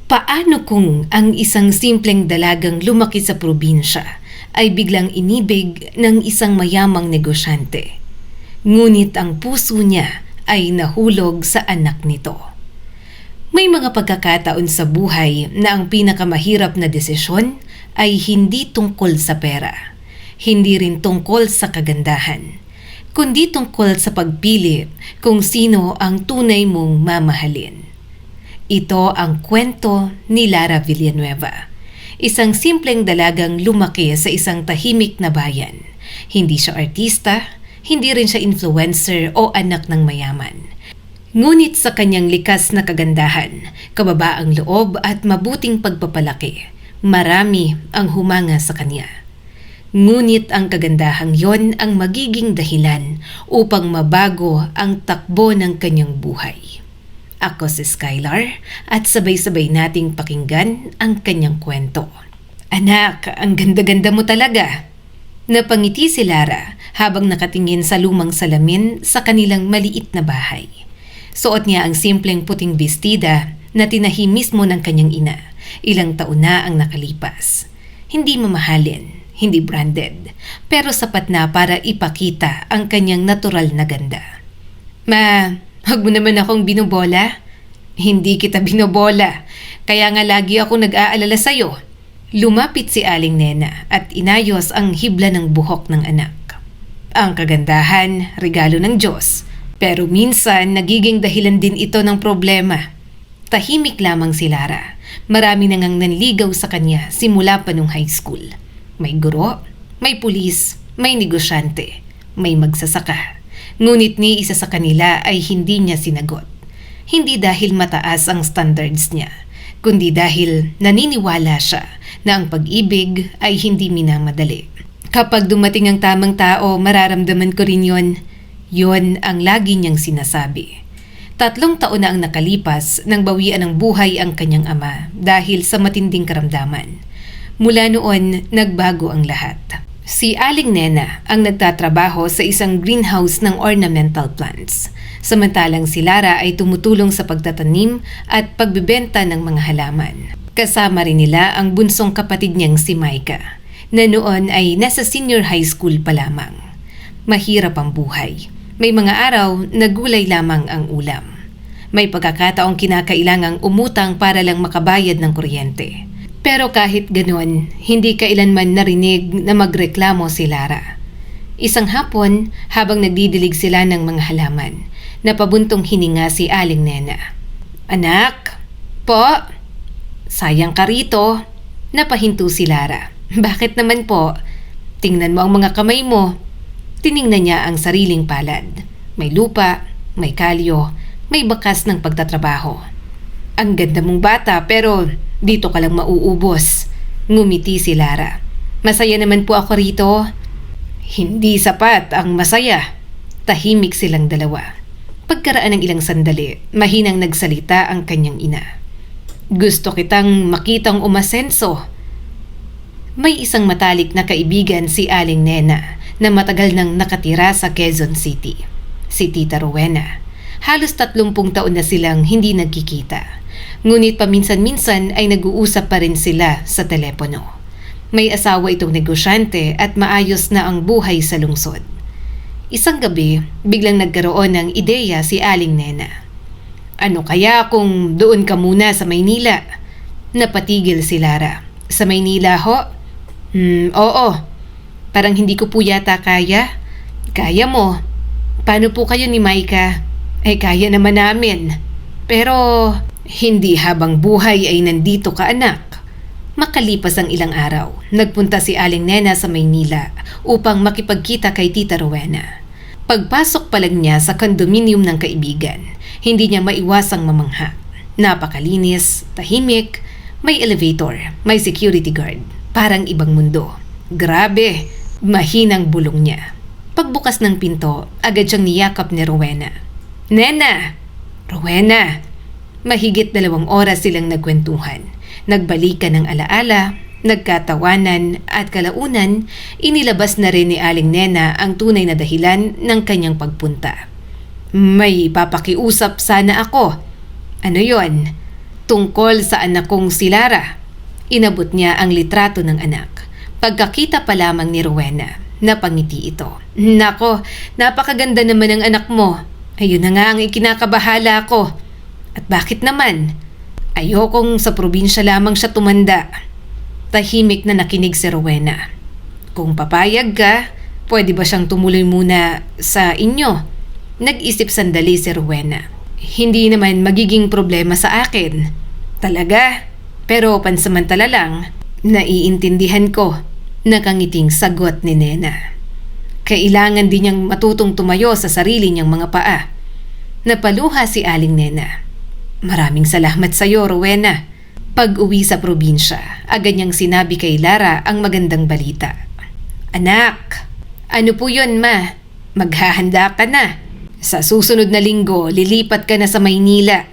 Paano kung ang isang simpleng dalagang lumaki sa probinsya ay biglang inibig ng isang mayamang negosyante? Ngunit ang puso niya ay nahulog sa anak nito. May mga pagkakataon sa buhay na ang pinakamahirap na desisyon ay hindi tungkol sa pera, hindi rin tungkol sa kagandahan, kundi tungkol sa pagpili kung sino ang tunay mong mamahalin. Ito ang kwento ni Lara Villanueva, isang simpleng dalagang lumaki sa isang tahimik na bayan. Hindi siya artista, hindi rin siya influencer o anak ng mayaman. Ngunit sa kanyang likas na kagandahan, kababaang loob at mabuting pagpapalaki, marami ang humanga sa kanya. Ngunit ang kagandahang yon ang magiging dahilan upang mabago ang takbo ng kanyang buhay. Ako si Skylar at sabay-sabay nating pakinggan ang kanyang kwento. Anak, ang ganda-ganda mo talaga. Napangiti si Lara habang nakatingin sa lumang salamin sa kanilang maliit na bahay. Suot niya ang simpleng puting bestida na tinahi mismo ng kanyang ina. Ilang taon na ang nakalipas. Hindi mamahalin, hindi branded, pero sapat na para ipakita ang kanyang natural na ganda. Huwag mo naman akong binobola. Hindi kita binobola. Kaya nga lagi ako nag-aalala sa'yo. Lumapit si Aling Nena at inayos ang hibla ng buhok ng anak. Ang kagandahan, regalo ng Diyos. Pero minsan, nagiging dahilan din ito ng problema. Tahimik lamang si Lara. Marami nang nanligaw sa kanya simula pa nung high school. May guro, may pulis, may negosyante, may magsasaka. Ngunit ni isa sa kanila ay hindi niya sinagot. Hindi dahil mataas ang standards niya, kundi dahil naniniwala siya na ang pag-ibig ay hindi minamadali. Kapag dumating ang tamang tao, mararamdaman ko rin yon. Yon ang lagi niyang sinasabi. 3 taon na ang nakalipas nang bawian ng buhay ang kanyang ama dahil sa matinding karamdaman. Mula noon, nagbago ang lahat. Si Aling Nena ang nagtatrabaho sa isang greenhouse ng ornamental plants. Samantalang si Lara ay tumutulong sa pagtatanim at pagbibenta ng mga halaman. Kasama rin nila ang bunsong kapatid niyang si Micah, na noon ay nasa senior high school pa lamang. Mahirap ang buhay. May mga araw na gulay lamang ang ulam. May pagkakataong kinakailangang umutang para lang makabayad ng kuryente. Pero kahit ganoon, hindi kailanman narinig na magreklamo si Lara. Isang hapon, habang nagdidilig sila ng mga halaman, napabuntong hininga si Aling Nena. Anak, po, sayang ka rito. Napahinto si Lara. Bakit naman po? Tingnan mo ang mga kamay mo. Tiningnan niya ang sariling palad. May lupa, may kalyo, may bakas ng pagtatrabaho. Ang ganda mong bata pero dito ka lang mauubos. Ngumiti si Lara. Masaya naman po ako rito. Hindi sapat ang masaya. Tahimik silang dalawa. Pagkaraan ng ilang sandali, mahinang nagsalita ang kanyang ina. Gusto kitang makitang umasenso. May isang matalik na kaibigan si Aling Nena na matagal nang nakatira sa Quezon City. Si Tita Rowena. Halos 30 taon na silang hindi nagkikita. Ngunit paminsan-minsan ay nag-uusap pa rin sila sa telepono. May asawa itong negosyante at maayos na ang buhay sa lungsod. Isang gabi, biglang nagkaroon ng ideya si Aling Nena. Ano kaya kung doon ka muna sa Maynila? Napatigil si Lara. Sa Maynila ho? Oo. Parang hindi ko po yata kaya. Kaya mo. Paano po kayo ni Micah? Ay kaya naman namin. Pero hindi habang buhay ay nandito ka anak. Makalipas ang ilang araw, nagpunta si Aling Nena sa Maynila upang makipagkita kay Tita Rowena. Pagpasok pa lang niya sa kondominium ng kaibigan, hindi niya maiwasang mamangha. Napakalinis, tahimik, may elevator, may security guard, parang ibang mundo. Grabe, mahinang bulong niya. Pagbukas ng pinto, agad siyang niyakap ni Rowena. Nena! Rowena! Mahigit 2 oras silang nagkwentuhan. Nagbalikan ng alaala, nagkatawanan at kalaunan, inilabas na rin ni Aling Nena ang tunay na dahilan ng kanyang pagpunta. May papakiusap sana ako. Ano yon? Tungkol sa anak kong si Lara. Inabot niya ang litrato ng anak. Pagkakita pa lamang ni Rowena, napangiti ito. Nako, napakaganda naman ng anak mo. Ayun na nga ang ikinakabahala ko. At bakit naman? Ayokong sa probinsya lamang siya tumanda. Tahimik na nakinig si Rowena. Kung papayag ka, pwede ba siyang tumuloy muna sa inyo? Nag-isip sandali si Rowena. Hindi naman magiging problema sa akin. Talaga? Pero pansamantala lang, naiintindihan ko. Nakangiting sagot ni Nena. Kailangan din niyang matutong tumayo sa sarili niyang mga paa. Napaluha si Aling Nena. Maraming salamat sa iyo, Rowena. Pag-uwi sa probinsya, agad niyang sinabi kay Lara ang magandang balita. Anak, ano po yun, ma? Maghahanda ka na. Sa susunod na linggo, lilipat ka na sa Maynila.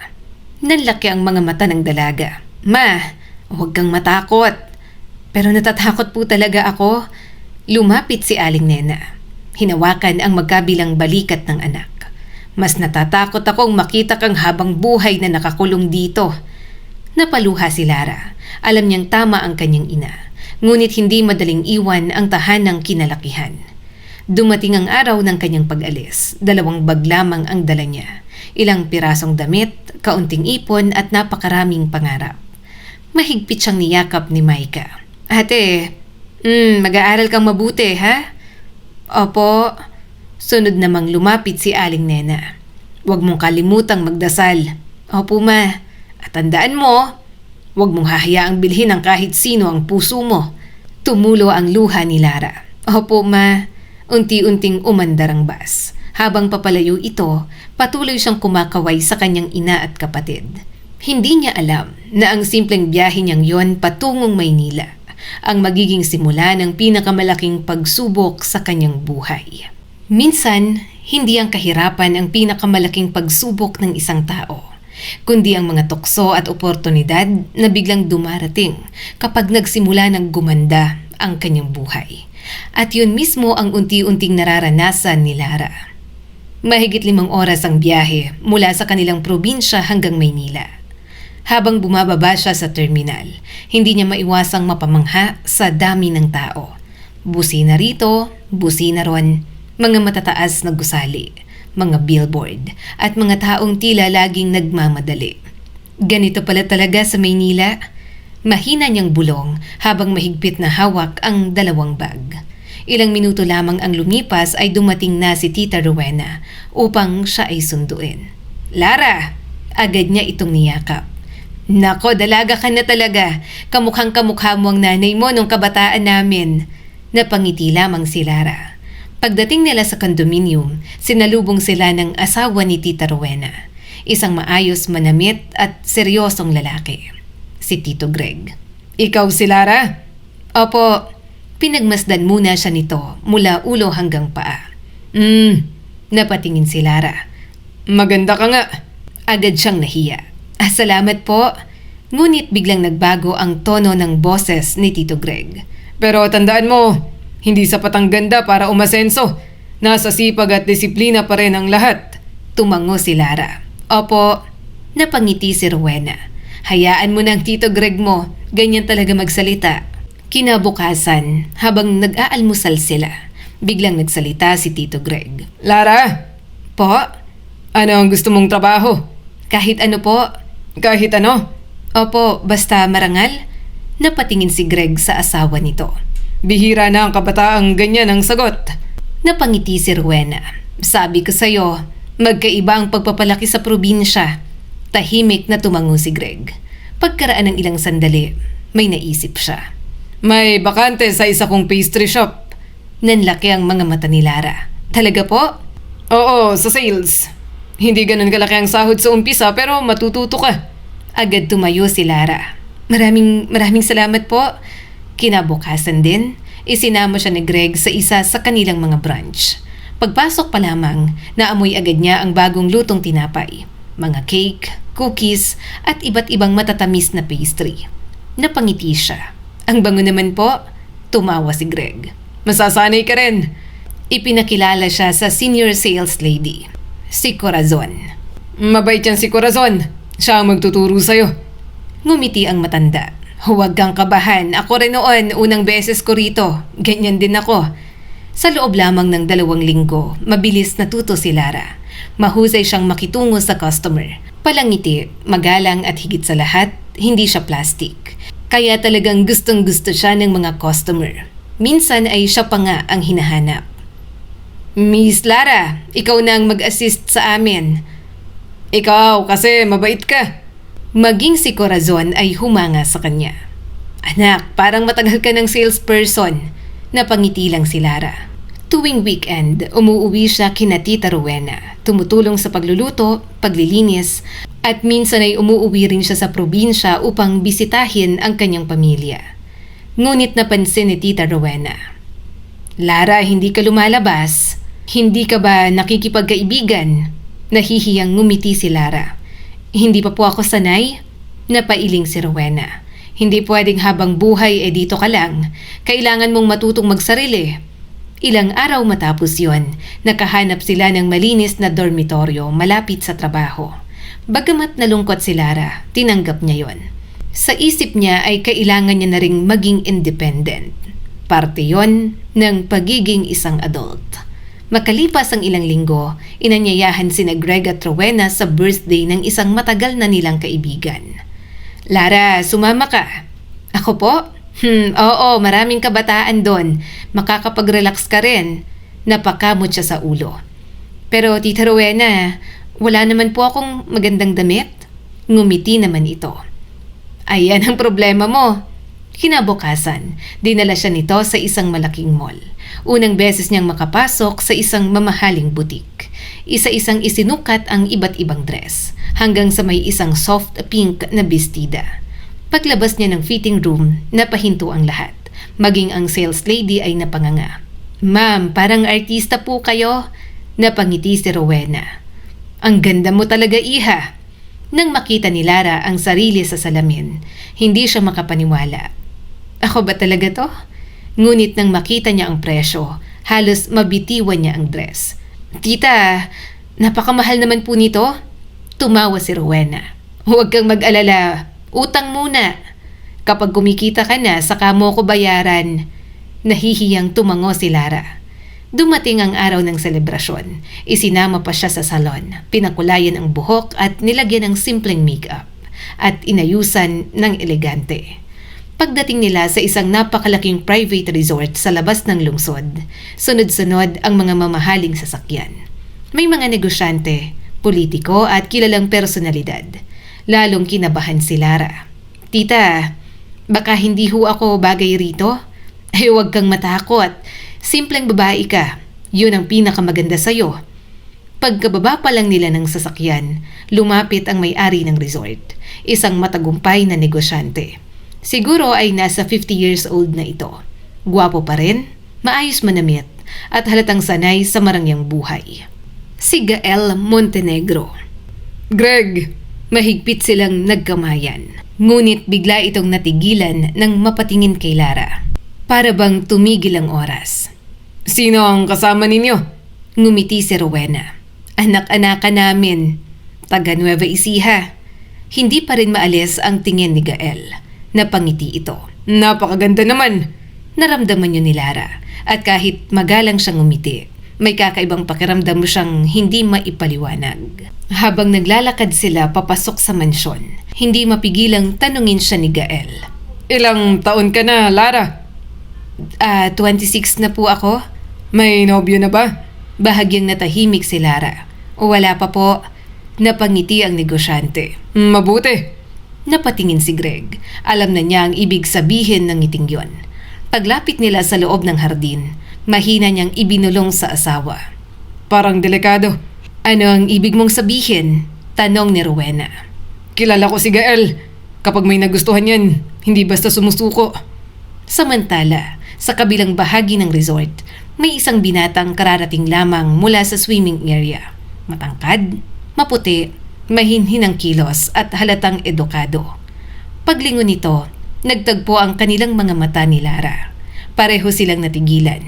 Nanlaki ang mga mata ng dalaga. Ma, huwag kang matakot. Pero natatakot po talaga ako. Lumapit si Aling Nena. Hinawakan ang magkabilang balikat ng anak. Mas natatakot akong makita kang habang buhay na nakakulong dito. Napaluha si Lara. Alam niyang tama ang kanyang ina. Ngunit hindi madaling iwan ang tahanang kinalakihan. Dumating ang araw ng kanyang pag-alis. 2 bag lamang ang dala niya. Ilang pirasong damit, kaunting ipon at napakaraming pangarap. Mahigpit siyang niyakap ni Maika. Ate, mag-aaral kang mabuti, ha? Opo. Sunod namang lumapit si Aling Nena. Huwag mong kalimutang magdasal. Opo, ma. At tandaan mo, huwag mong hahayaang bilhin ng kahit sino ang puso mo. Tumulo ang luha ni Lara. Opo, ma. Unti-unting umandar ang bus. Habang papalayo ito, patuloy siyang kumakaway sa kanyang ina at kapatid. Hindi niya alam na ang simpleng biyahe niyang yon patungong Maynila ang magiging simula ng pinakamalaking pagsubok sa kanyang buhay. Minsan, hindi ang kahirapan ang pinakamalaking pagsubok ng isang tao, kundi ang mga tukso at oportunidad na biglang dumarating kapag nagsimula ng gumanda ang kanyang buhay. At yun mismo ang unti-unting nararanasan ni Lara. Mahigit 5 oras ang biyahe mula sa kanilang probinsya hanggang Maynila. Habang bumababa siya sa terminal, hindi niya maiwasang mapamangha sa dami ng tao. Busina rito, busina ron, mga matataas na gusali, mga billboard, at mga taong tila laging nagmamadali. Ganito pala talaga sa Maynila. Mahina niyang bulong habang mahigpit na hawak ang 2 bag. Ilang minuto lamang ang lumipas ay dumating na si Tita Rowena upang siya ay sunduin. Lara! Agad niya itong niyakap. Nako, dalaga ka na talaga. Kamukhang kamukha mo ang nanay mo nung kabataan namin. Napangiti lamang si Lara. Pagdating nila sa condominium, sinalubong sila ng asawa ni Tita Rowena. Isang maayos, manamit at seryosong lalaki. Si Tito Greg. Ikaw si Lara? Opo. Pinagmasdan muna siya nito mula ulo hanggang paa. Napatingin si Lara. Maganda ka nga. Agad siyang nahiya. Salamat po. Ngunit biglang nagbago ang tono ng boses ni Tito Greg. Pero tandaan mo, hindi sapat ang ganda para umasenso. Nasa sipag at disiplina pa rin ang lahat. Tumango si Lara. Opo. Napangiti si Rowena. Hayaan mo na ang Tito Greg mo. Ganyan talaga magsalita. Kinabukasan, habang nag-aalmusal sila, biglang nagsalita si Tito Greg. Lara! Po? Ano ang gusto mong trabaho? Kahit ano po. Kahit ano? Opo, basta marangal. Napatingin si Greg sa asawa nito. Bihira na ang kabataang ganyan ang sagot. Napangiti si Rowena. Sabi ko sa'yo, magkaiba ang pagpapalaki sa probinsya. Tahimik na tumango si Greg. Pagkaraan ng ilang sandali, may naisip siya. May bakante sa isa kong pastry shop. Nanlaki ang mga mata ni Lara. Talaga po? Oo, sa sales. Hindi ganun kalaki ang sahod sa umpisa pero matututo ka. Agad tumayo si Lara. Maraming salamat po. Kinabukasan din, isinama siya ni Greg sa isa sa kanilang mga branch. Pagpasok pa lamang, naamoy agad niya ang bagong lutong tinapay. Mga cake, cookies at iba't ibang matatamis na pastry. Napangiti siya. Ang bango naman po, tumawa si Greg. Masasanay ka rin. Ipinakilala siya sa senior sales lady, si Corazon. Mabait yan si Corazon. Siya ang magtuturo sa'yo. Ngumiti ang matanda. Huwag kang kabahan. Ako rin noon, unang beses ko rito. Ganyan din ako. Sa loob lamang ng 2 linggo, mabilis natuto si Lara. Mahusay siyang makitungo sa customer. Palangiti, magalang at higit sa lahat, hindi siya plastic. Kaya talagang gustong-gusto siya ng mga customer. Minsan ay siya pa nga ang hinahanap. Miss Lara, ikaw na ang mag-assist sa amin. Ikaw kasi mabait ka. Maging si Corazon ay humanga sa kanya. Anak, parang matagal ka ng salesperson. Napangiti lang si Lara. Tuwing weekend, umuuwi siya kina Tita Rowena. Tumutulong sa pagluluto, paglilinis, at minsan ay umuuwi rin siya sa probinsya upang bisitahin ang kanyang pamilya. Ngunit napansin ni Tita Rowena. Lara, hindi ka lumalabas. Hindi ka ba nakikipagkaibigan? Nahihiyang ngumiti si Lara. Hindi pa po ako sanay? Napailing si Rowena. Hindi pwedeng habang buhay dito ka lang. Kailangan mong matutong magsarili. Ilang araw matapos yon, nakahanap sila ng malinis na dormitoryo malapit sa trabaho. Bagamat nalungkot si Lara, tinanggap niya yon. Sa isip niya ay kailangan niya na ring maging independent. Parte yon ng pagiging isang adult. Makalipas ang ilang linggo, inanyayahan sina Greg at Rowena sa birthday ng isang matagal na nilang kaibigan. Lara, sumama ka. Ako po? Oo, maraming kabataan doon. Makakapag-relax ka rin. Napakamot siya sa ulo. Pero Tita Rowena, wala naman po akong magandang damit. Ngumiti naman ito. Ayan ang problema mo. Kinabukasan, dinala siya nito sa isang malaking mall. Unang beses niyang makapasok sa isang mamahaling butik. Isa-isang isinukat ang iba't ibang dress, hanggang sa may isang soft pink na bestida. Paglabas niya ng fitting room, napahinto ang lahat. Maging ang sales lady ay napanganga. Ma'am, parang artista po kayo. Napangiti si Rowena. Ang ganda mo talaga, iha. Nang makita ni Lara ang sarili sa salamin, hindi siya makapaniwala. Ako ba talaga to? Ngunit nang makita niya ang presyo, halos mabitiwan niya ang dress. Tita, napakamahal naman po nito. Tumawa si Rowena. Huwag kang mag-alala, utang muna. Kapag kumikita ka na, saka mo ko bayaran. Nahihiyang tumango si Lara. Dumating ang araw ng selebrasyon. Isinama pa siya sa salon. Pinakulayan ang buhok at nilagyan ng simpleng make-up. At inayusan ng elegante. Pagdating nila sa isang napakalaking private resort sa labas ng lungsod, sunod-sunod ang mga mamahaling sasakyan. May mga negosyante, politiko at kilalang personalidad. Lalong kinabahan si Lara. Tita, baka hindi ho ako bagay rito? Ay huwag kang matakot. Simpleng babae ka. Yun ang pinakamaganda sa'yo. Pagkababa pa lang nila ng sasakyan, lumapit ang may-ari ng resort. Isang matagumpay na negosyante. Siguro ay nasa 50 years old na ito. Gwapo pa rin, maayos manamit, at halatang sanay sa marangyang buhay. Si Gael Montenegro. Greg! Mahigpit silang nagkamayan. Ngunit bigla itong natigilan nang mapatingin kay Lara. Para bang tumigil ang oras. Sino ang kasama ninyo? Ngumiti si Rowena. Anak-anaka namin. Taga Nueva Ecija. Hindi pa rin maalis ang tingin ni Gael. Napangiti ito. Napakaganda naman. Naramdaman yun ni Lara. At kahit magalang siyang ngumiti, may kakaibang pakiramdam mo siyang hindi maipaliwanag. Habang naglalakad sila papasok sa mansyon, hindi mapigilang tanungin siya ni Gael. Ilang taon ka na, Lara? 26 na po ako. May nobyo na ba? Bahagyang natahimik si Lara. Wala pa po. Napangiti ang negosyante. Mabuti. Napatingin si Greg. Alam na niya ang ibig sabihin ng ngiting yon. Paglapit nila sa loob ng hardin, mahina niyang ibinulong sa asawa. Parang delikado. Ano ang ibig mong sabihin? Tanong ni Rowena. Kilala ko si Gael. Kapag may nagustuhan yan, hindi basta sumusuko. Samantala, sa kabilang bahagi ng resort, may isang binatang kararating lamang mula sa swimming area. Matangkad, maputi, mahinhin ang kilos at halatang edukado. Paglingon nito, nagtagpo ang kanilang mga mata ni Lara. Pareho silang natigilan.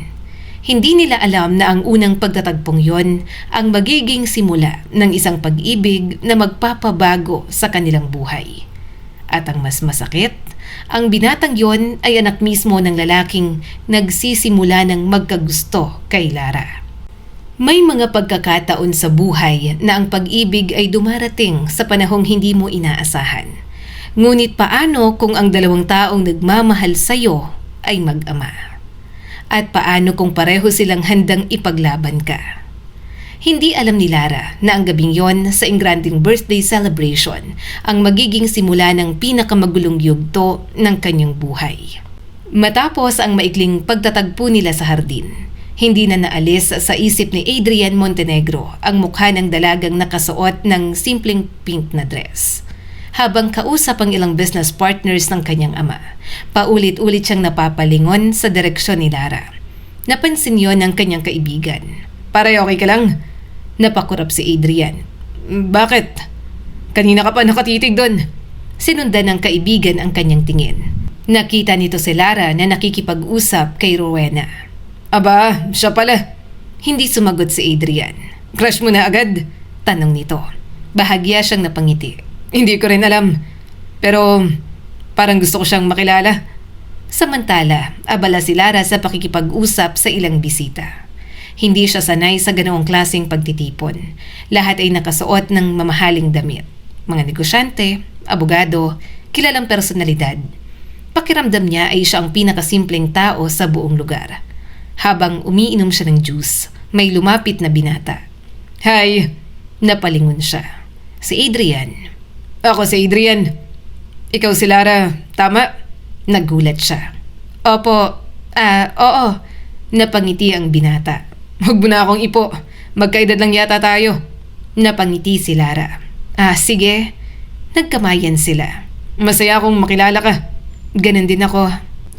Hindi nila alam na ang unang pagtatagpong yon ang magiging simula ng isang pag-ibig na magpapabago sa kanilang buhay. At ang mas masakit, ang binatang yon ay anak mismo ng lalaking nagsisimula ng magkagusto kay Lara. May mga pagkakataon sa buhay na ang pag-ibig ay dumarating sa panahong hindi mo inaasahan. Ngunit paano kung ang dalawang taong nagmamahal sa'yo ay mag-ama? At paano kung pareho silang handang ipaglaban ka? Hindi alam ni Lara na ang gabing yon sa engranding birthday celebration ang magiging simula ng pinakamagulong yugto ng kanyang buhay. Matapos ang maikling pagtatagpo nila sa hardin, hindi na naalis sa isip ni Adrian Montenegro ang mukha ng dalagang nakasuot ng simpleng pink na dress. Habang kausap ang ilang business partners ng kanyang ama, paulit-ulit siyang napapalingon sa direksyon ni Lara. Napansin yon ng kanyang kaibigan. "Pare, okay ka lang?" Napakurap si Adrian. "Bakit? Kanina ka pa nakatitig doon." Sinundan ng kaibigan ang kanyang tingin. Nakita nito si Lara na nakikipag-usap kay Rowena. "Aba, siya pala." Hindi sumagot si Adrian. "Crush mo na agad?" tanong nito. Bahagya siyang napangiti. "Hindi ko rin alam. Pero parang gusto ko siyang makilala." Samantala, abala si Lara sa pakikipag-usap sa ilang bisita. Hindi siya sanay sa ganoong klaseng pagtitipon. Lahat ay nakasuot ng mamahaling damit. Mga negosyante, abogado, kilalang personalidad. Pakiramdam niya ay siya ang pinakasimpleng tao sa buong lugar. Habang umiinom siya ng juice, may lumapit na binata. "Hi!" Napalingon siya. "Si Adrian." "Ako si Adrian. Ikaw si Lara, tama?" Nagulat siya. Oo. Napangiti ang binata. "Huwag mo na akong ipo. Magkaedad lang yata tayo." Napangiti si Lara. Sige." Nagkamayan sila. "Masaya akong makilala ka." "Ganon din ako."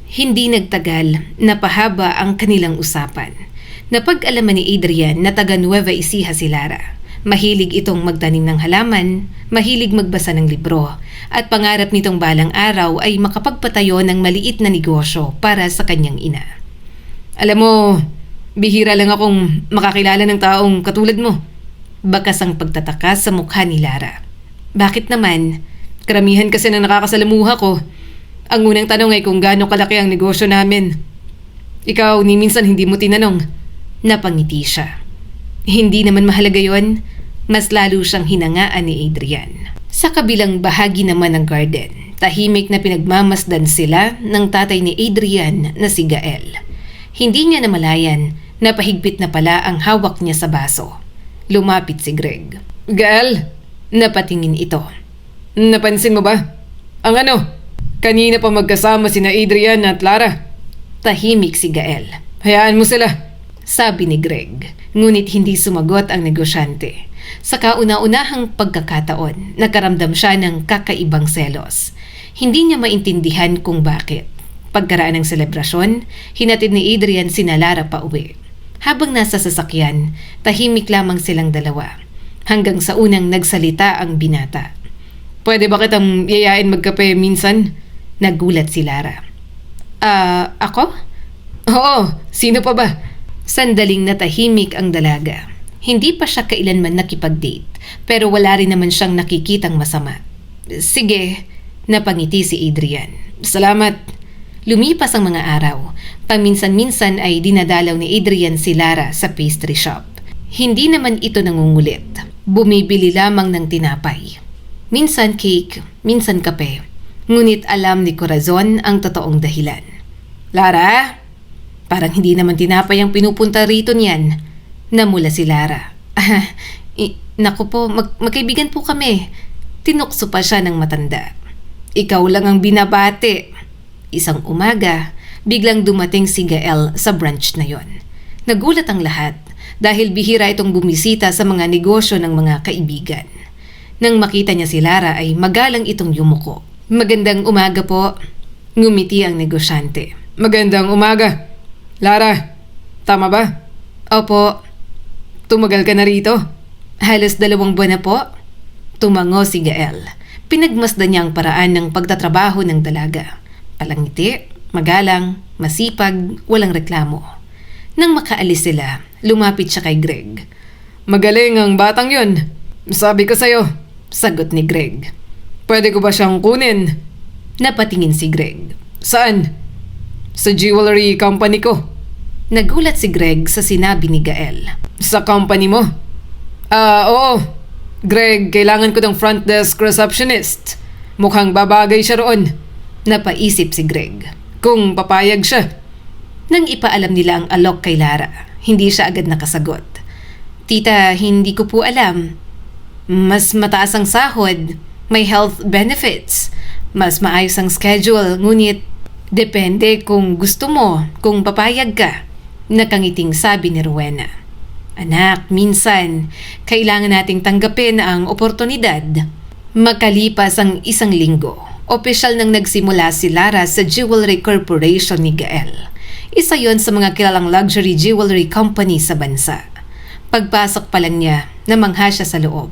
Hindi nagtagal, napahaba ang kanilang usapan. Napag-alaman ni Adrian na taga Nueva Ecija si Lara. Mahilig itong magtanim ng halaman, mahilig magbasa ng libro, at pangarap nitong balang araw ay makapagpatayo ng maliit na negosyo para sa kanyang ina. "Alam mo, bihira lang akong makakilala ng taong katulad mo." Bakas ang pagtataka sa mukha ni Lara. "Bakit naman? Karamihan kasi na nakakasalamuha ko. Ang unang tanong ay kung gaano kalaki ang negosyo namin. Ikaw, ni minsan hindi mo tinanong." Napangiti siya. Hindi naman mahalaga yon. Mas lalo siyang hinangaan ni Adrian. Sa kabilang bahagi naman ng garden, tahimik na pinagmamasdan sila ng tatay ni Adrian na si Gael. Hindi niya namalayan na pahigpit na pala ang hawak niya sa baso. Lumapit si Greg. "Gael?" Napatingin ito. "Napansin mo ba? Ang ano? Kanina pa magkasama sina Adrian at Lara." Tahimik si Gael. "Hayaan mo sila," sabi ni Greg. Ngunit hindi sumagot ang negosyante. Sa kauna-unahang pagkakataon, nakaramdam siya ng kakaibang selos. Hindi niya maintindihan kung bakit. Pagkaraan ng selebrasyon, hinatid ni Adrian sina Lara pa uwi. Habang nasa sasakyan, tahimik lamang silang dalawa. Hanggang sa unang nagsalita ang binata. "Pwede ba kitang yayain magkape minsan?" Nagulat si Lara. Ako?" "Oo, sino pa ba?" Sandaling natahimik ang dalaga. Hindi pa siya kailanman nakipag-date, pero wala rin naman siyang nakikitang masama. "Sige," napangiti si Adrian. "Salamat." Lumipas ang mga araw. Paminsan-minsan ay dinadalaw ni Adrian si Lara sa pastry shop. Hindi naman ito nangungulit. Bumibili lamang ng tinapay. Minsan cake, minsan kape. Ngunit alam ni Corazon ang totoong dahilan. "Lara? Parang hindi naman tinapay ang pinupunta rito niyan." Namula si Lara. Naku po, magkaibigan po kami." Tinukso pa siya ng matanda. "Ikaw lang ang binabate." Isang umaga, biglang dumating si Gael sa branch na yon. Nagulat ang lahat dahil bihira itong bumisita sa mga negosyo ng mga kaibigan. Nang makita niya si Lara ay magalang itong yumuko. "Magandang umaga po." Ngumiti ang negosyante. "Magandang umaga. Lara, tama ba?" "Opo." "Tumagal ka na rito?" "Halos 2 buwan na po." Tumango si Gael. Pinagmasdan niya ang paraan ng pagtatrabaho ng dalaga. Palangiti, magalang, masipag, walang reklamo. Nang makaalis sila, lumapit siya kay Greg. "Magaling ang batang yon. Sabi ko sa'yo," sagot ni Greg. "Pwede ko ba siyang kunin?" Napatingin si Greg. Saan? Sa jewelry company ko. Nagulat si Greg sa sinabi ni Gael. Sa company mo? Oo. Greg, kailangan ko ng front desk receptionist. Mukhang babagay siya roon. Napaisip si Greg. Kung papayag siya. Nang ipaalam nila ang alok kay Lara, hindi siya agad nakasagot. Tita, hindi ko po alam. Mas mataas ang sahod, may health benefits, mas maayos ang schedule, ngunit depende kung gusto mo, kung papayag ka. Nakangiting sabi ni Rowena. Anak, minsan, kailangan nating tanggapin ang oportunidad. Makalipas ang 1 linggo, opisyal nang nagsimula si Lara sa Jewelry Corporation ni Gael. Isa yon sa mga kilalang luxury jewelry company sa bansa. Pagpasok pa lang niya, namangha siya sa loob.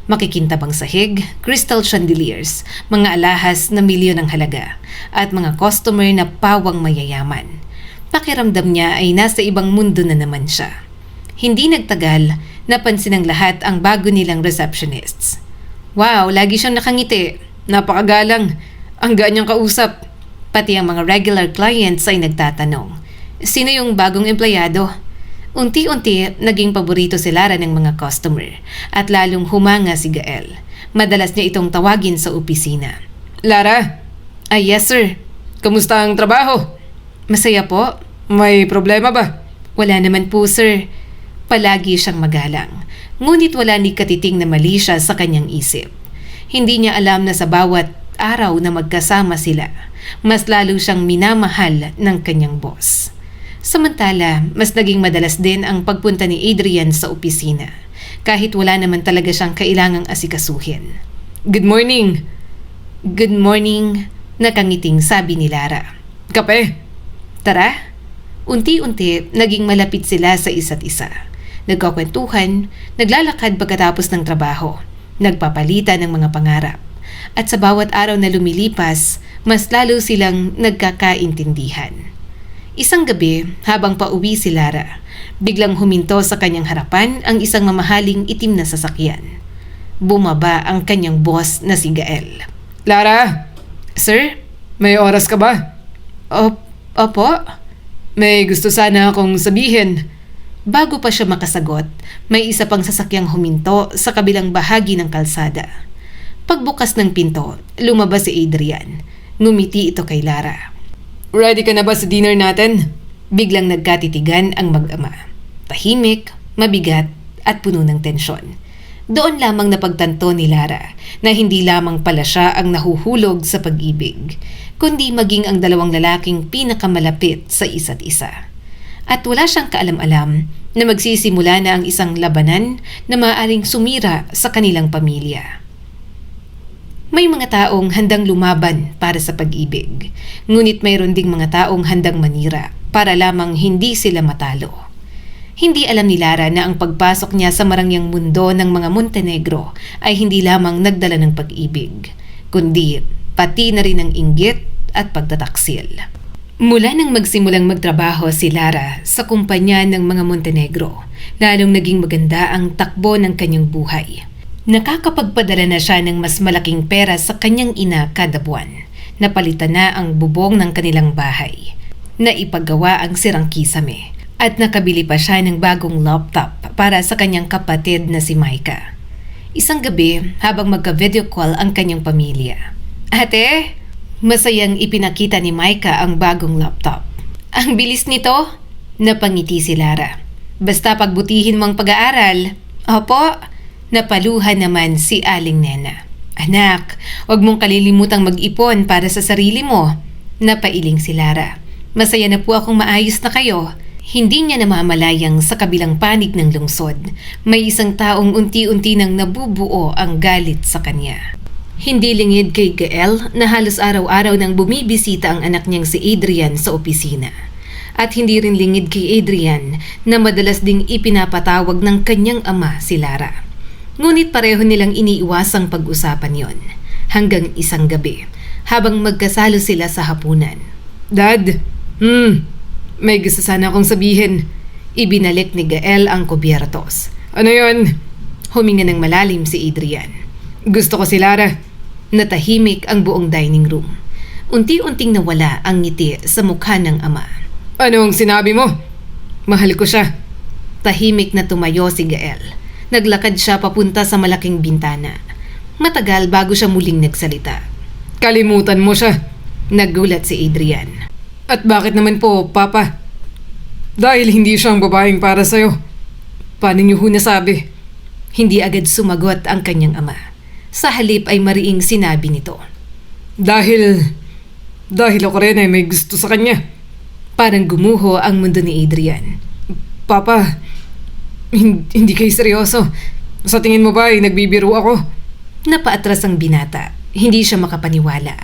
Makikintabang sahig, crystal chandeliers, mga alahas na milyon ang halaga, at mga customer na pawang mayayaman. Pakiramdam niya ay nasa ibang mundo na naman siya. Hindi nagtagal, napansin ng lahat ang bago nilang receptionists. Wow, lagi siyang nakangiti. Napakagalang. Ang gaan niyang kausap. Pati ang mga regular clients ay nagtatanong, sino yung bagong empleyado? Unti-unti, naging paborito si Lara ng mga customer at lalong humanga si Gael. Madalas niya itong tawagin sa opisina. Lara? Ay, yes sir. Kamusta ang trabaho? Masaya po. May problema ba? Wala naman po sir. Palagi siyang magalang. Ngunit wala ni katiting na mali siya sa kanyang isip. Hindi niya alam na sa bawat araw na magkasama sila, mas lalo siyang minamahal ng kanyang boss. Samantala, mas naging madalas din ang pagpunta ni Adrian sa opisina, kahit wala naman talaga siyang kailangang asikasuhin. Good morning. Good morning, nakangiting sabi ni Lara. Kape? Tara. Unti-unti, naging malapit sila sa isa't isa. Nagkakwentuhan, naglalakad pagkatapos ng trabaho, nagpapalitan ng mga pangarap. At sa bawat araw na lumilipas, mas lalo silang nagkakaintindihan. Isang gabi, habang pauwi si Lara, biglang huminto sa kanyang harapan ang isang mamahaling itim na sasakyan. Bumaba ang kanyang boss na si Gael. Lara? Sir? May oras ka ba? Opo? May gusto sana akong sabihin. Bago pa siya makasagot, may isa pang sasakyang huminto sa kabilang bahagi ng kalsada. Pagbukas ng pinto, lumabas si Adrian. Ngumiti ito kay Lara. Ready ka na ba sa dinner natin? Biglang nagkatitigan ang mag-ama. Tahimik, mabigat, at puno ng tensyon. Doon lamang napagtanto ni Lara na hindi lamang pala siya ang nahuhulog sa pag-ibig, kundi maging ang dalawang lalaking pinakamalapit sa isa't isa. At wala siyang kaalam-alam na magsisimula na ang isang labanan na maaaring sumira sa kanilang pamilya. May mga taong handang lumaban para sa pag-ibig, ngunit mayroon ding mga taong handang manira para lamang hindi sila matalo. Hindi alam ni Lara na ang pagpasok niya sa marangyang mundo ng mga Montenegro ay hindi lamang nagdala ng pag-ibig, kundi pati na rin ang inggit at pagtataksil. Mula nang magsimulang magtrabaho si Lara sa kumpanya ng mga Montenegro, lalong naging maganda ang takbo ng kanyang buhay. Nakakapagpadala na siya ng mas malaking pera sa kanyang ina kada buwan. Napalitan na ang bubong ng kanilang bahay. Naipagawa ang sirang kisame. At nakabili pa siya ng bagong laptop para sa kanyang kapatid na si Micah. Isang gabi, habang magka-video call ang kanyang pamilya. Ate, masayang ipinakita ni Micah ang bagong laptop. Ang bilis nito? Napangiti si Lara. Basta pagbutihin mo ang pag-aaral. Opo. Napaluhan naman si Aling Nena. Anak, huwag mong kalilimutang mag-ipon para sa sarili mo. Napailing si Lara. Masaya na po akong maayos na kayo. Hindi niya namamalayang sa kabilang panig ng lungsod, may isang taong unti-unti nang nabubuo ang galit sa kanya. Hindi lingid kay Gael na halos araw-araw nang bumibisita ang anak niyang si Adrian sa opisina. At hindi rin lingid kay Adrian na madalas ding ipinapatawag ng kanyang ama si Lara. Ngunit pareho nilang iniiwasang pag-usapan yon hanggang isang gabi habang magkasalo sila sa hapunan. Dad, may gusto sana akong sabihin. Ibinalik ni Gael ang kubyertos. Ano yon? Huminga ng malalim si Adrian. Gusto ko si Lara. Natahimik ang buong dining room. Unti-unting nawala ang ngiti sa mukha ng ama. Anong sinabi mo? Mahal ko siya. Tahimik na tumayo si Gael. Naglakad siya papunta sa malaking bintana. Matagal bago siya muling nagsalita. Kalimutan mo siya. Nagulat si Adrian. At bakit naman po, Papa? Dahil hindi siya ang babaeng para sa'yo. Paano niyo ho nasabi? Hindi agad sumagot ang kanyang ama. Sa halip ay mariing sinabi nito. Dahil ako rin ay may gusto sa kanya. Parang gumuho ang mundo ni Adrian. Papa, hindi kayo seryoso. Sa tingin mo ba ay nagbibiro ako? Napaatras ang binata. Hindi siya makapaniwala.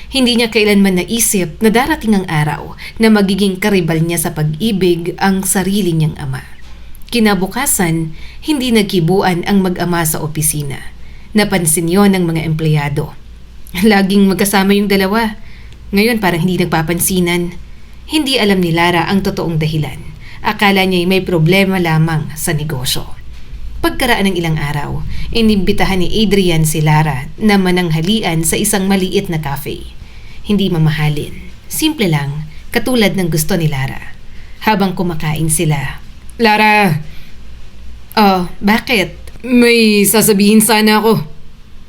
Hindi niya kailanman naisip na darating ang araw na magiging karibal niya sa pag-ibig ang sarili niyang ama. Kinabukasan, hindi nagkibuan ang mag-ama sa opisina. Napansin yon ng mga empleyado. Laging magkasama yung dalawa. Ngayon parang hindi nagpapansinan. Hindi alam ni Lara ang totoong dahilan. Akala niya may problema lamang sa negosyo. Pagkaraan ng ilang araw, inimbitahan ni Adrian si Lara na mananghalian sa isang maliit na cafe. Hindi mamahalin. Simple lang, katulad ng gusto ni Lara. Habang kumakain sila. Lara, Oh, bakit? may sasabihin sana ako.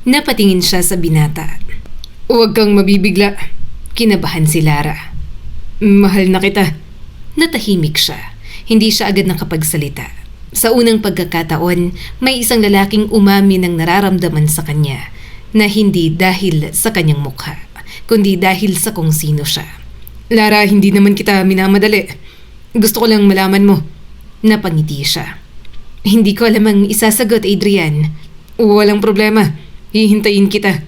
Napatingin siya sa binata. Huwag kang mabibigla. Kinabahan si Lara. Mahal na kita. Natahimik siya. Hindi siya agad nakapagsalita. Sa unang pagkakataon, may isang lalaking umami ng nararamdaman sa kanya na hindi dahil sa kanyang mukha, kundi dahil sa kung sino siya. Lara, hindi naman kita minamadali. Gusto ko lang malaman mo. Napangiti siya. Hindi ko alam ang isasagot, Adrian. Walang problema. Hihintayin kita.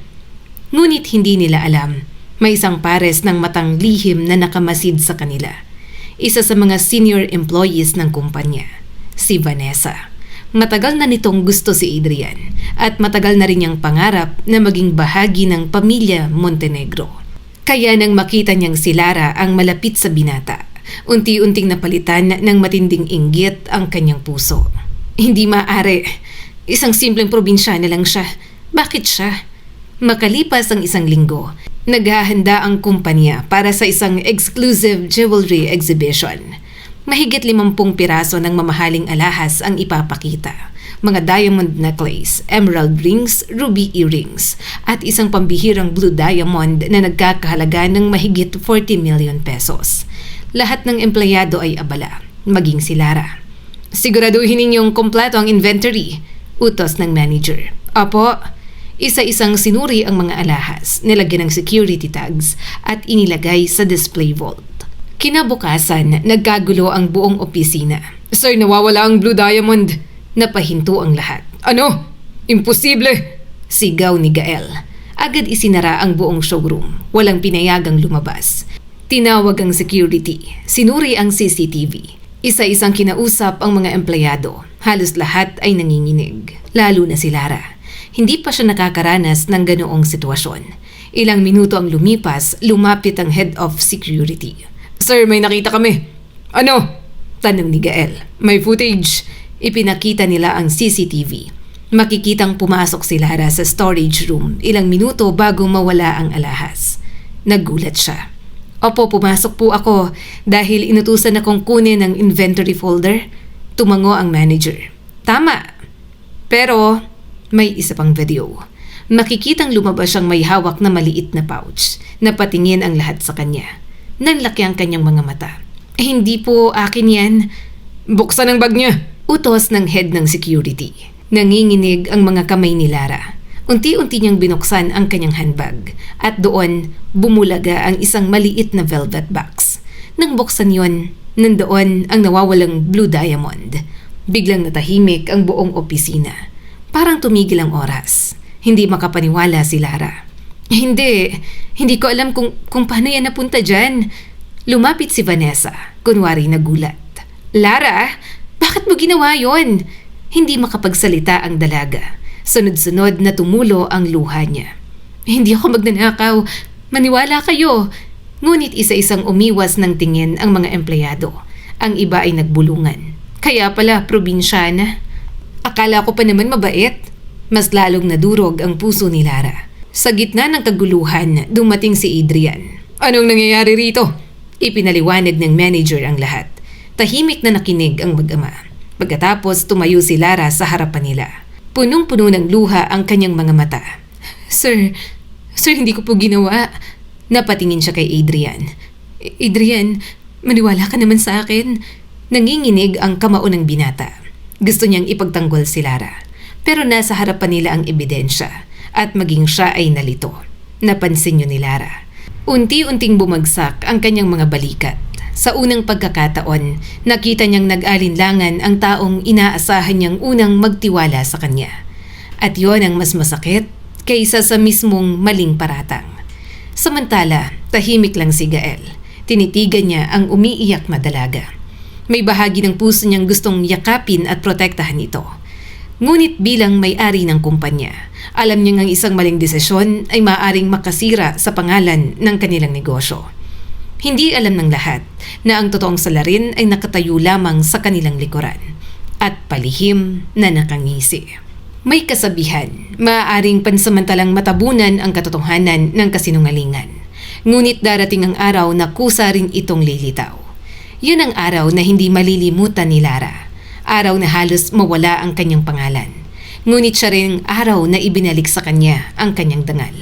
Ngunit hindi nila alam. May isang pares ng matang lihim na nakamasid sa kanila. Isa sa mga senior employees ng kumpanya, si Vanessa. Matagal na nitong gusto si Adrian at matagal na rin niyang pangarap na maging bahagi ng pamilya Montenegro. Kaya nang makita niyang si Lara ang malapit sa binata, unti-unting napalitan ng matinding inggit ang kanyang puso. Hindi maaari. Isang simpleng probinsyana lang siya. Bakit siya? Makalipas ang isang linggo, naghahanda ang kumpanya para sa isang exclusive jewelry exhibition. Mahigit 50 piraso ng mamahaling alahas ang ipapakita. Mga diamond necklace, emerald rings, ruby earrings, at isang pambihirang blue diamond na nagkakahalaga ng mahigit 40 million pesos. Lahat ng empleyado ay abala, maging si Lara. Siguraduhin ninyong kompleto ang inventory, utos ng manager. Apo, isa-isang sinuri ang mga alahas, nilagyan ng security tags at inilagay sa display vault. Kinabukasan, nagkagulo ang buong opisina. Sir, nawawala ang blue diamond. Napahinto ang lahat. Ano? Imposible! Sigaw ni Gael. Agad isinara ang buong showroom. Walang pinayagang lumabas. Tinawag ang security. Sinuri ang CCTV. Isa-isang kinausap ang mga empleyado. Halos lahat ay nanginginig. Lalo na si Lara. Hindi pa siya nakakaranas ng ganoong sitwasyon. Ilang minuto ang lumipas, lumapit ang head of security. Sir, may nakita kami. Ano? Tanong ni Gael. May footage. Ipinakita nila ang CCTV. Makikitang pumasok si Lara sa storage room ilang minuto bago mawala ang alahas. Nagulat siya. Opo, pumasok po ako dahil inutusan akong kunin ang inventory folder. Tumango ang manager. Tama. Pero may isa pang video. Makikitang lumabas siyang may hawak na maliit na pouch. Napatingin ang lahat sa kanya. Nanlaki ang kanyang mga mata. Hindi po akin yan. Buksan ang bag niya. Utos ng head ng security. Nanginginig ang mga kamay ni Lara. Unti-unti niyang binuksan ang kanyang handbag at doon bumulaga ang isang maliit na velvet box. Nang buksan yon, nandoon ang nawawalang blue diamond. Biglang natahimik ang buong opisina. Parang tumigil ang oras. Hindi makapaniwala si Lara. Hindi ko alam kung paano yan napunta dyan. Lumapit si Vanessa, kunwari nagulat. Lara, bakit mo ginawa yon? Hindi makapagsalita ang dalaga. Sunod-sunod na tumulo ang luha niya. Hindi ako magnanakaw. Maniwala kayo. Ngunit isa-isang umiwas ng tingin ang mga empleyado. Ang iba ay nagbulungan. Kaya pala probinsyana. Akala ko pa naman mabait. Mas lalong nadurog ang puso ni Lara. Sa gitna ng kaguluhan, dumating si Adrian. Anong nangyayari rito? Ipinaliwanag ng manager ang lahat. Tahimik na nakinig ang mag-ama. Pagkatapos tumayo si Lara sa harapan nila. Punong-puno ng luha ang kanyang mga mata. Sir, hindi ko po ginawa. Napatingin siya kay Adrian. Adrian, maniwala ka naman sa akin. Nanginginig ang kamao ng binata. Gusto niyang ipagtanggol si Lara. Pero nasa harapan nila ang ebidensya at maging siya ay nalito. Napansin niyo ni Lara. Unti-unting bumagsak ang kanyang mga balikat. Sa unang pagkakataon, nakita niyang nag-alinlangan ang taong inaasahan niyang unang magtiwala sa kanya. At yon ang mas masakit kaysa sa mismong maling paratang. Samantala, tahimik lang si Gael. Tinitigan niya ang umiiyak na dalaga. May bahagi ng puso niyang gustong yakapin at protektahan ito. Ngunit bilang may-ari ng kumpanya, alam niyang ang isang maling desisyon ay maaaring makasira sa pangalan ng kanilang negosyo. Hindi alam ng lahat na ang totoong salarin ay nakatayo lamang sa kanilang likuran at palihim na nakangisi. May kasabihan, maaaring pansamantalang matabunan ang katotohanan ng kasinungalingan. Ngunit darating ang araw na kusa rin itong lilitaw. Yun ang araw na hindi malilimutan ni Lara. Araw na halos mawala ang kanyang pangalan. Ngunit siya rin araw na ibinalik sa kanya ang kanyang dangal.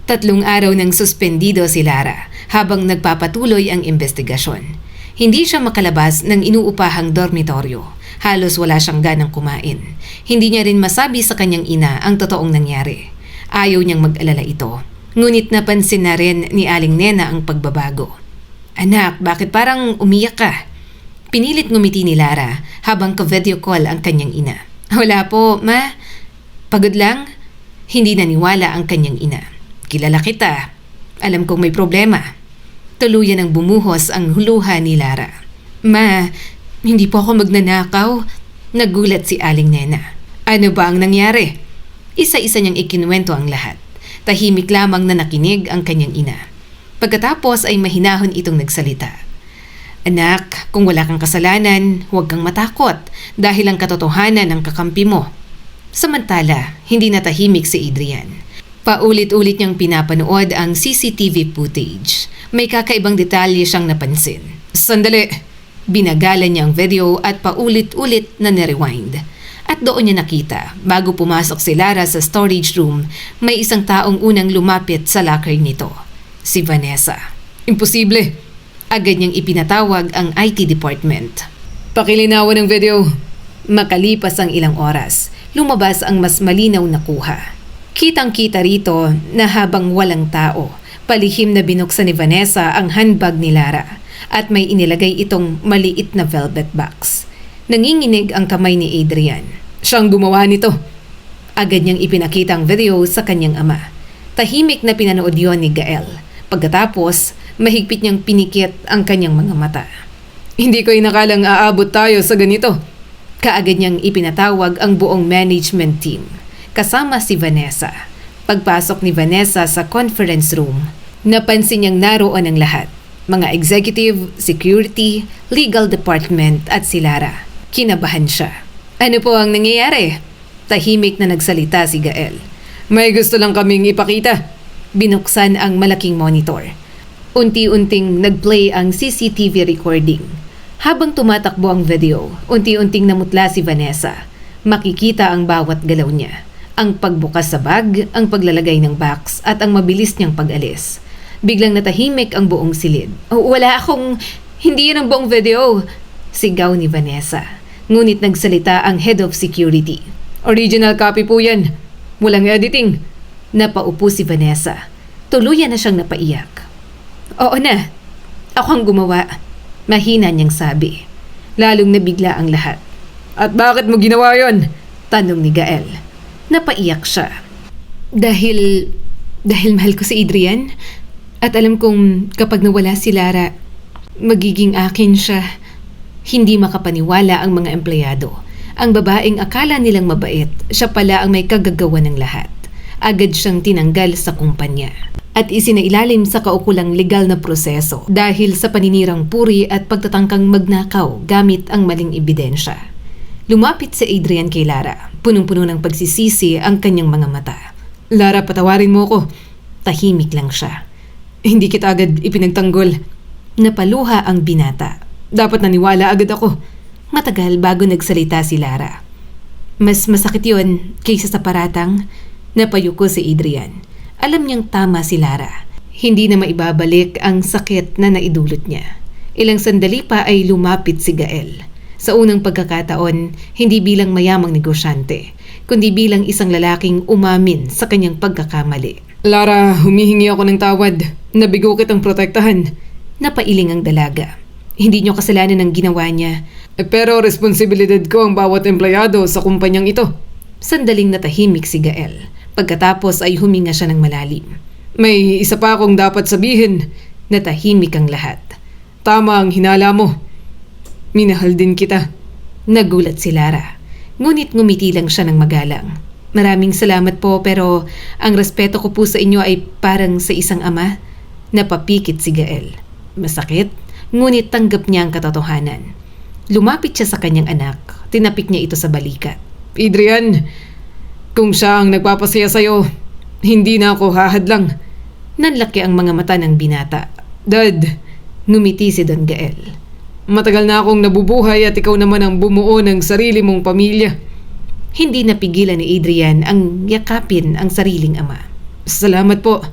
3 araw nang suspendido si Lara habang nagpapatuloy ang investigasyon. Hindi siya makalabas ng inuupahang dormitoryo. Halos wala siyang ganang kumain. Hindi niya rin masabi sa kanyang ina ang totoong nangyari. Ayaw niyang mag-alala ito. Ngunit napansin na rin ni Aling Nena ang pagbabago. Anak, bakit parang umiyak ka? Pinilit ngumiti ni Lara habang ka-video call ang kanyang ina. Wala po, ma. Pagod lang? Hindi naniwala ang kanyang ina. Kilala kita. Alam kong may problema. Tuluyan ang bumuhos ang huluha ni Lara. Ma, hindi po ako magnanakaw. Nagulat si Aling Nena. Ano ba ang nangyari? Isa-isa niyang ikinuwento ang lahat. Tahimik lamang na nakinig ang kanyang ina. Pagkatapos ay mahinahon itong nagsalita. Anak, kung wala kang kasalanan, huwag kang matakot dahil ang katotohanan ang kakampi mo. Samantala, hindi natahimik si Adrian. Paulit-ulit niyang pinapanood ang CCTV footage. May kakaibang detalye siyang napansin. Sandali! Binagalan niya ang video at paulit-ulit na nirewind. At doon niya nakita, bago pumasok si Lara sa storage room, may isang taong unang lumapit sa locker nito. Si Vanessa. Imposible! Agad niyang ipinatawag ang IT department. Pakilinawan ng video. Makalipas ang ilang oras, lumabas ang mas malinaw na kuha. Kitang-kita rito na habang walang tao, palihim na binuksan ni Vanessa ang handbag ni Lara at may inilagay itong maliit na velvet box. Nanginginig ang kamay ni Adrian. Siyang gumawa nito. Agad niyang ipinakita ang video sa kanyang ama. Tahimik na pinanood yon ni Gael. Pagkatapos, mahigpit niyang pinikit ang kanyang mga mata. Hindi ko inakalang aabot tayo sa ganito. Kaagad niyang ipinatawag ang buong management team, kasama si Vanessa. Pagpasok ni Vanessa sa conference room, napansin niyang naroon ang lahat. Mga executive, security, legal department at si Lara. Kinabahan siya. Ano po ang nangyayari? Tahimik na nagsalita si Gael. May gusto lang kaming ipakita. Binuksan ang malaking monitor. Unti-unting nag-play ang CCTV recording. Habang tumatakbo ang video, unti-unting namutla si Vanessa. Makikita ang bawat galaw niya. Ang pagbukas sa bag, ang paglalagay ng box at ang mabilis niyang pag-alis. Biglang natahimik ang buong silid. Wala akong... Hindi yun ang buong video. Sigaw ni Vanessa. Ngunit nagsalita ang head of security. Original copy po yan. Walang editing. Napaupo si Vanessa. Tuluyan na siyang napaiyak. Oo na. Ako ang gumawa. Mahina niyang sabi. Lalong nabigla ang lahat. At bakit mo ginawa yon? Tanong ni Gael. Napaiyak siya. Dahil mahal ko si Adrian. At alam kong kapag nawala si Lara, magiging akin siya. Hindi makapaniwala ang mga empleyado. Ang babaeng akala nilang mabait, siya pala ang may kagagawa ng lahat. Agad siyang tinanggal sa kumpanya at isinailalim sa kaukulang legal na proseso dahil sa paninirang puri at pagtatangkang magnakaw gamit ang maling ebidensya. Lumapit si Adrian kay Lara. Punong-puno ng pagsisisi ang kanyang mga mata. Lara, patawarin mo ko. Tahimik lang siya. Hindi kita agad ipinagtanggol. Napaluha ang binata. Dapat naniwala agad ako. Matagal bago nagsalita si Lara. Mas masakit yon kaysa sa paratang. Napayuko si Adrian. Alam niyang tama si Lara. Hindi na maibabalik ang sakit na naidulot niya. Ilang sandali pa ay lumapit si Gael. Sa unang pagkakataon, hindi bilang mayamang negosyante, kundi bilang isang lalaking umamin sa kanyang pagkakamali. Lara, humihingi ako ng tawad. Nabigo kitang protektahan. Napailing ang dalaga. Hindi niyo kasalanan ang ginawa niya. Pero responsibilidad ko ang bawat empleyado sa kumpanyang ito. Sandaling natahimik si Gael. Pagkatapos ay huminga siya ng malalim. May isa pa akong dapat sabihin. Natahimik ang lahat. Tama ang hinala mo. Minahal din kita. Nagulat si Lara. Ngunit ngumiti lang siya ng magalang. Maraming salamat po pero ang respeto ko po sa inyo ay parang sa isang ama. Napapikit si Gael. Masakit, ngunit tanggap niya ang katotohanan. Lumapit siya sa kanyang anak. Tinapik niya ito sa balikat. Adrian, kung siya ang nagpapasaya sa'yo, hindi na ako hahadlang. Nanlaki ang mga mata ng binata. Dad, Ngumiti si Don Gael. matagal na akong nabubuhay at ikaw naman ang bumuo ng sarili mong pamilya. Hindi napigilan ni Adrian ang yakapin ang sariling ama. Salamat po.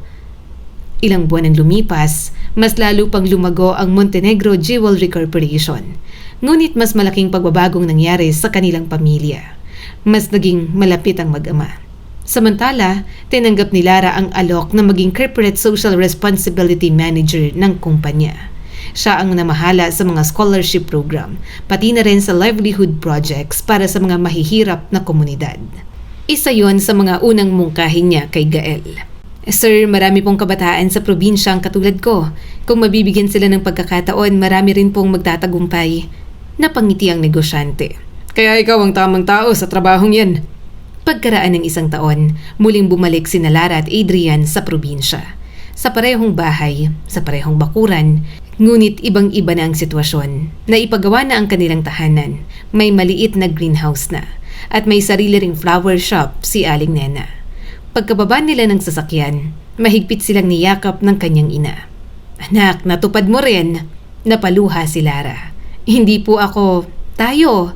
Ilang buwan ang lumipas, mas lalo pang lumago ang Montenegro Jewelry Corporation. Ngunit mas malaking pagbabagong nangyari sa kanilang pamilya. Mas naging malapit ang mag-ama. Samantala, tinanggap ni Lara ang alok na maging Corporate Social Responsibility Manager ng kumpanya. Siya ang namahala sa mga scholarship program, pati na rin sa livelihood projects para sa mga mahihirap na komunidad. Isa yon sa mga unang mungkahin niya kay Gael. Sir, marami pong kabataan sa probinsya ang katulad ko. Kung mabibigyan sila ng pagkakataon, marami rin pong magtatagumpay. Napangiti ang negosyante. Kaya ikaw ang tamang tao sa trabahong yan. Pagkaraan ng isang taon, muling bumalik sina Lara at Adrian sa probinsya. Sa parehong bahay, sa parehong bakuran, ngunit ibang-iba na ang sitwasyon. Naipagawa na ang kanilang tahanan, may maliit na greenhouse na, at may sarili ring flower shop si Aling Nena. Pagkababa nila ng sasakyan, mahigpit silang niyakap ng kanyang ina. Anak, natupad mo rin. Napaluha si Lara. Hindi po ako, tayo.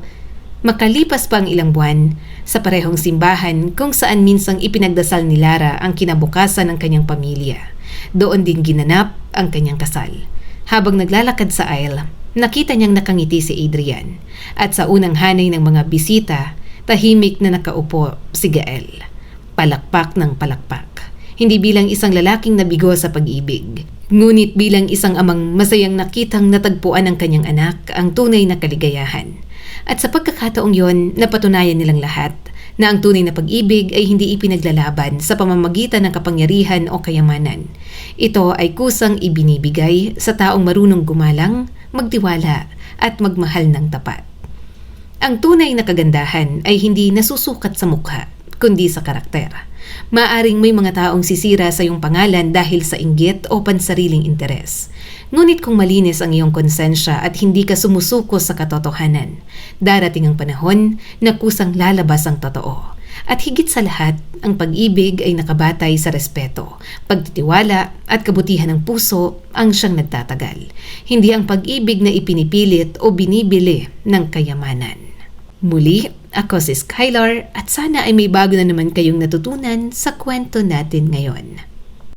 Makalipas pa ang ilang buwan, sa parehong simbahan kung saan minsang ipinagdasal ni Lara ang kinabukasan ng kanyang pamilya. Doon din ginanap ang kanyang kasal. Habang naglalakad sa aisle, nakita niyang nakangiti si Adrian. At sa unang hanay ng mga bisita, tahimik na nakaupo si Gael. Palakpak ng palakpak. Hindi bilang isang lalaking nabigo sa pag-ibig, ngunit bilang isang amang masayang nakitang natagpuan ng kanyang anak ang tunay na kaligayahan. At sa pagkakataong yon, napatunayan nilang lahat na ang tunay na pag-ibig ay hindi ipinaglalaban sa pamamagitan ng kapangyarihan o kayamanan. Ito ay kusang ibinibigay sa taong marunong gumalang, magtiwala at magmahal ng tapat. Ang tunay na kagandahan ay hindi nasusukat sa mukha, kundi sa karakter. Maaring may mga taong sisira sa iyong pangalan dahil sa inggit o pansariling interes. Ngunit kung malinis ang iyong konsensya at hindi ka sumusuko sa katotohanan, darating ang panahon na kusang lalabas ang totoo. At higit sa lahat, ang pag-ibig ay nakabatay sa respeto, pagtitiwala at kabutihan ng puso ang siyang nagtatagal. Hindi ang pag-ibig na ipinipilit o binibili ng kayamanan. Muli, ako si Skylar at sana ay may bago na naman kayong natutunan sa kwento natin ngayon.